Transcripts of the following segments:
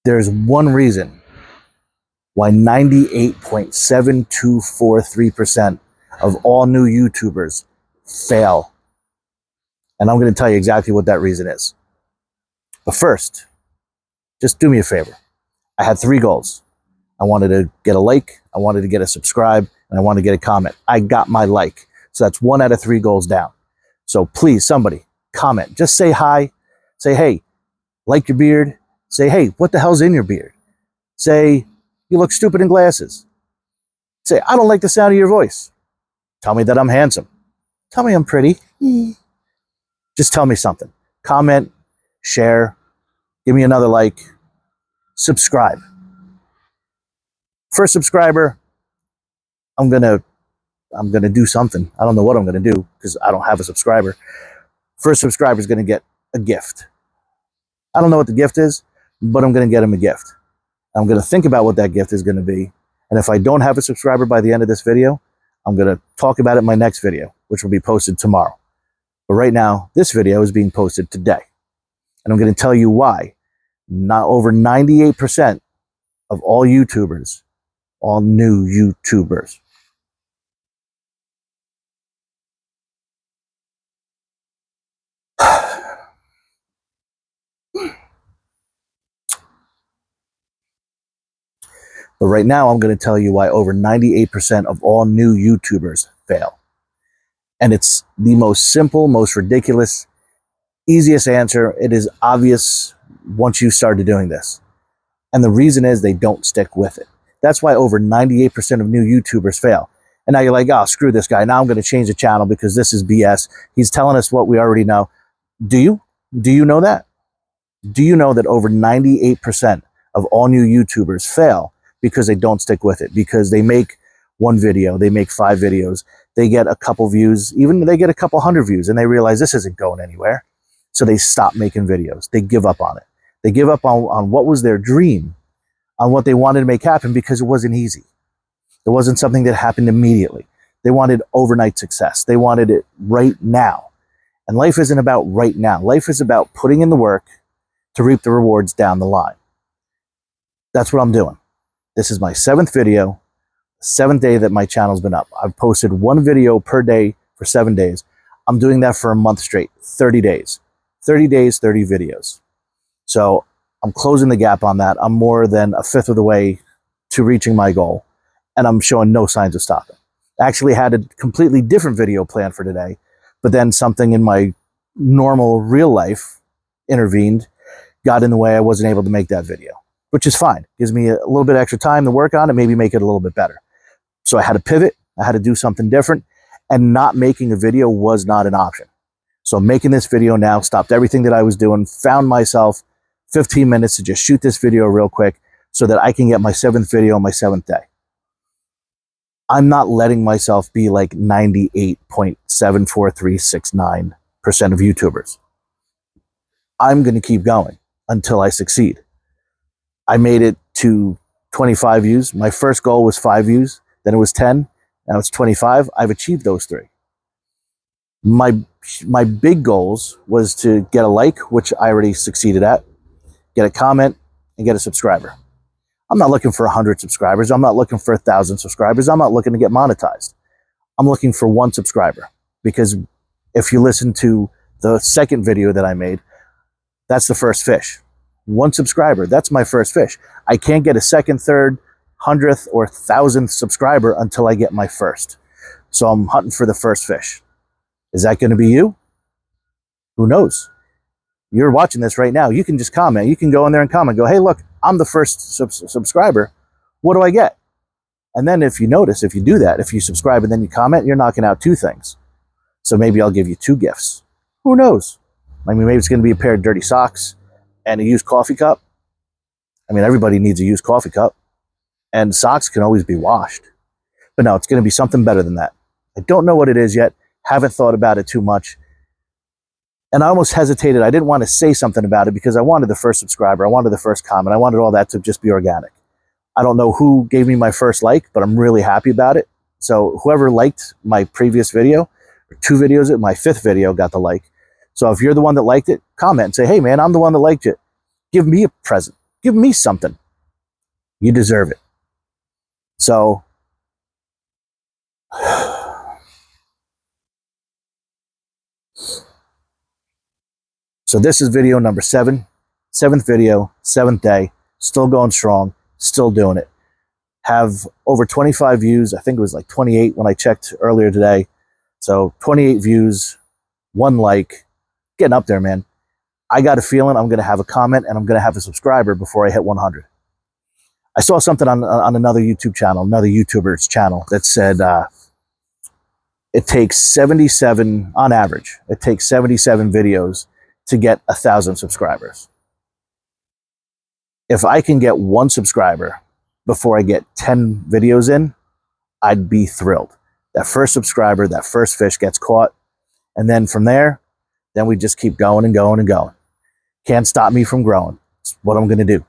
There's one reason why 98.7243% of all new YouTubers fail. And I'm going to tell you exactly what that reason is. But first, just do me a favor. I had 3 goals. I wanted to get a like, I wanted to get a subscribe, and I wanted to get a comment. I got my like. So that's 1 out of 3 goals down. So please, somebody, comment. Just say hi. Say, hey, like your beard. Say, hey, what the hell's in your beard? Say, you look stupid in glasses. Say, I don't like the sound of your voice. Tell me that I'm handsome. Tell me I'm pretty. Just tell me something. Comment, share, give me another like, subscribe. First subscriber, I'm gonna do something. I don't know what I'm gonna do because I don't have a subscriber. First subscriber is gonna get a gift. I don't know what the gift is, but I'm gonna get him a gift. I'm gonna think about what that gift is gonna be. And if I don't have a subscriber by the end of this video, I'm gonna talk about it in my next video, which will be posted tomorrow. But right now, this video is being posted today. And I'm gonna tell you why. Not over 98% of all YouTubers, all new YouTubers, but right now I'm going to tell you why over 98% of all new YouTubers fail. And it's the most simple, most ridiculous, easiest answer. It is obvious once you started doing this. And the reason is they don't stick with it. That's why over 98% of new YouTubers fail. And now you're like, oh, screw this guy. Now I'm going to change the channel because this is BS. He's telling us what we already know. Do you? Do you know that? Do you know that over 98% of all new YouTubers fail because they don't stick with it? Because they make 1 video, they make 5 videos, they get a couple views, even they get a couple hundred views, and they realize this isn't going anywhere. So they stop making videos. They give up on it. They give up on what was their dream, on what they wanted to make happen because it wasn't easy. It wasn't something that happened immediately. They wanted overnight success. They wanted it right now. And life isn't about right now. Life is about putting in the work to reap the rewards down the line. That's what I'm doing. This is my 7th video, 7th day that my channel's been up. I've posted 1 video per day for 7 days. I'm doing that for a month straight, 30 days. 30 days, 30 videos. So I'm closing the gap on that. I'm more than a 1/5 of the way to reaching my goal, and I'm showing no signs of stopping. I actually had a completely different video planned for today, but then something in my normal real life intervened, got in the way. I wasn't able to make that video, which is fine. Gives me a little bit extra time to work on it, maybe make it a little bit better. So I had to pivot. I had to do something different, and not making a video was not an option. So making this video now, stopped everything that I was doing, found myself 15 minutes to just shoot this video real quick so that I can get my 7th video on my 7th day. I'm not letting myself be like 98.74369% of YouTubers. I'm going to keep going until I succeed. I made it to 25 views. My first goal was 5 views. Then it was 10. Now it's 25. I've achieved those 3. My big goals was to get a like, which I already succeeded at, get a comment, and get a subscriber. I'm not looking for 100 subscribers. I'm not looking for 1,000 subscribers. I'm not looking to get monetized. I'm looking for 1 subscriber, because if you listen to the 2nd video that I made, that's the first fish. 1 subscriber, that's my first fish. I can't get a 2nd, 3rd, 100th, or 1,000th subscriber until I get my first. So I'm hunting for the first fish. Is that going to be you? Who knows? You're watching this right now. You can just comment. You can go in there and comment. Go, hey, look, I'm the first subscriber. What do I get? And then if you notice, if you do that, if you subscribe and then you comment, you're knocking out 2 things. So maybe I'll give you 2 gifts. Who knows? I mean, maybe it's going to be a pair of dirty socks and a used coffee cup. I mean, everybody needs a used coffee cup. And socks can always be washed. But no, it's going to be something better than that. I don't know what it is yet. Haven't thought about it too much. And I almost hesitated. I didn't want to say something about it because I wanted the first subscriber. I wanted the first comment. I wanted all that to just be organic. I don't know who gave me my first like, but I'm really happy about it. So whoever liked my previous video, or 2 videos, my 5th video got the like. So if you're the one that liked it, comment and say, hey man, I'm the one that liked it. Give me a present. Give me something. You deserve it. So, this is video number 7. 7th video, 7th day. Still going strong. Still doing it. Have over 25 views. I think it was like 28 when I checked earlier today. So 28 views, 1 like. Getting up there, man. I got a feeling I'm going to have a comment and I'm going to have a subscriber before I hit 100. I saw something on another YouTube channel, another YouTuber's channel, that said it takes 77, on average, it takes 77 videos to get 1,000 subscribers. If I can get 1 subscriber before I get 10 videos in, I'd be thrilled. That first subscriber, that first fish gets caught. And then from there, then we just keep going and going and going. Can't stop me from growing. It's what I'm going to do.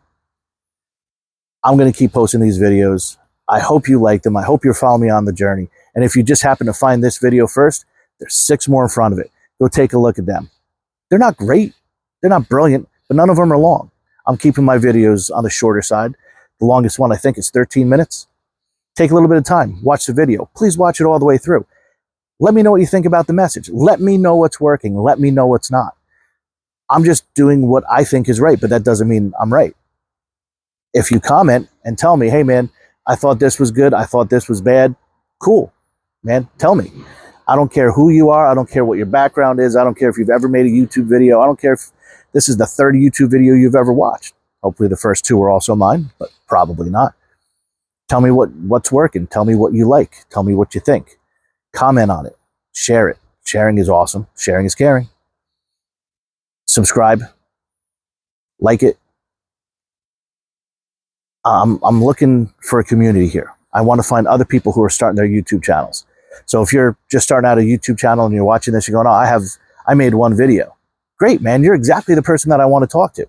I'm going to keep posting these videos. I hope you like them. I hope you're following me on the journey. And if you just happen to find this video first, there's 6 more in front of it. Go take a look at them. They're not great. They're not brilliant, but none of them are long. I'm keeping my videos on the shorter side. The longest one, I think, is 13 minutes. Take a little bit of time. Watch the video. Please watch it all the way through. Let me know what you think about the message. Let me know what's working. Let me know what's not. I'm just doing what I think is right, but that doesn't mean I'm right. If you comment and tell me, hey, man, I thought this was good. I thought this was bad. Cool, man. Tell me. I don't care who you are. I don't care what your background is. I don't care if you've ever made a YouTube video. I don't care if this is the 3rd YouTube video you've ever watched. Hopefully the first 2 are also mine, but probably not. Tell me what's working. Tell me what you like. Tell me what you think. Comment on it. Share it. Sharing is awesome. Sharing is caring. Subscribe. Like it. I'm looking for a community here. I want to find other people who are starting their YouTube channels. So if you're just starting out a YouTube channel and you're watching this, you're going, oh, I made 1 video. Great, man. You're exactly the person that I want to talk to.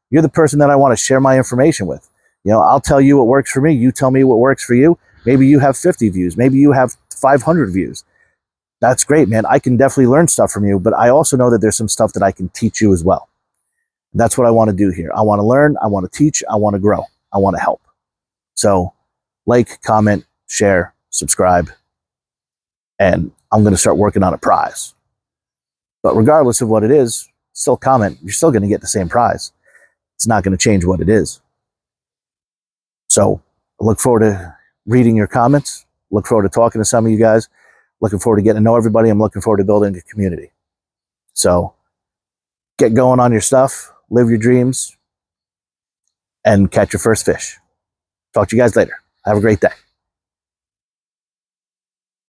You're the person that I want to share my information with. You know, I'll tell you what works for me. You tell me what works for you. Maybe you have 50 views. Maybe you have 500 views. That's great, man. I can definitely learn stuff from you, but I also know that there's some stuff that I can teach you as well. That's what I want to do here. I want to learn. I want to teach. I want to grow. I want to help. So like, comment, share, subscribe, and I'm going to start working on a prize. But regardless of what it is, still comment. You're still going to get the same prize. It's not going to change what it is. So I look forward to reading your comments. Look forward to talking to some of you guys. Looking forward to getting to know everybody. I'm looking forward to building a community. So get going on your stuff, live your dreams, and catch your first fish. Talk to you guys later. Have a great day.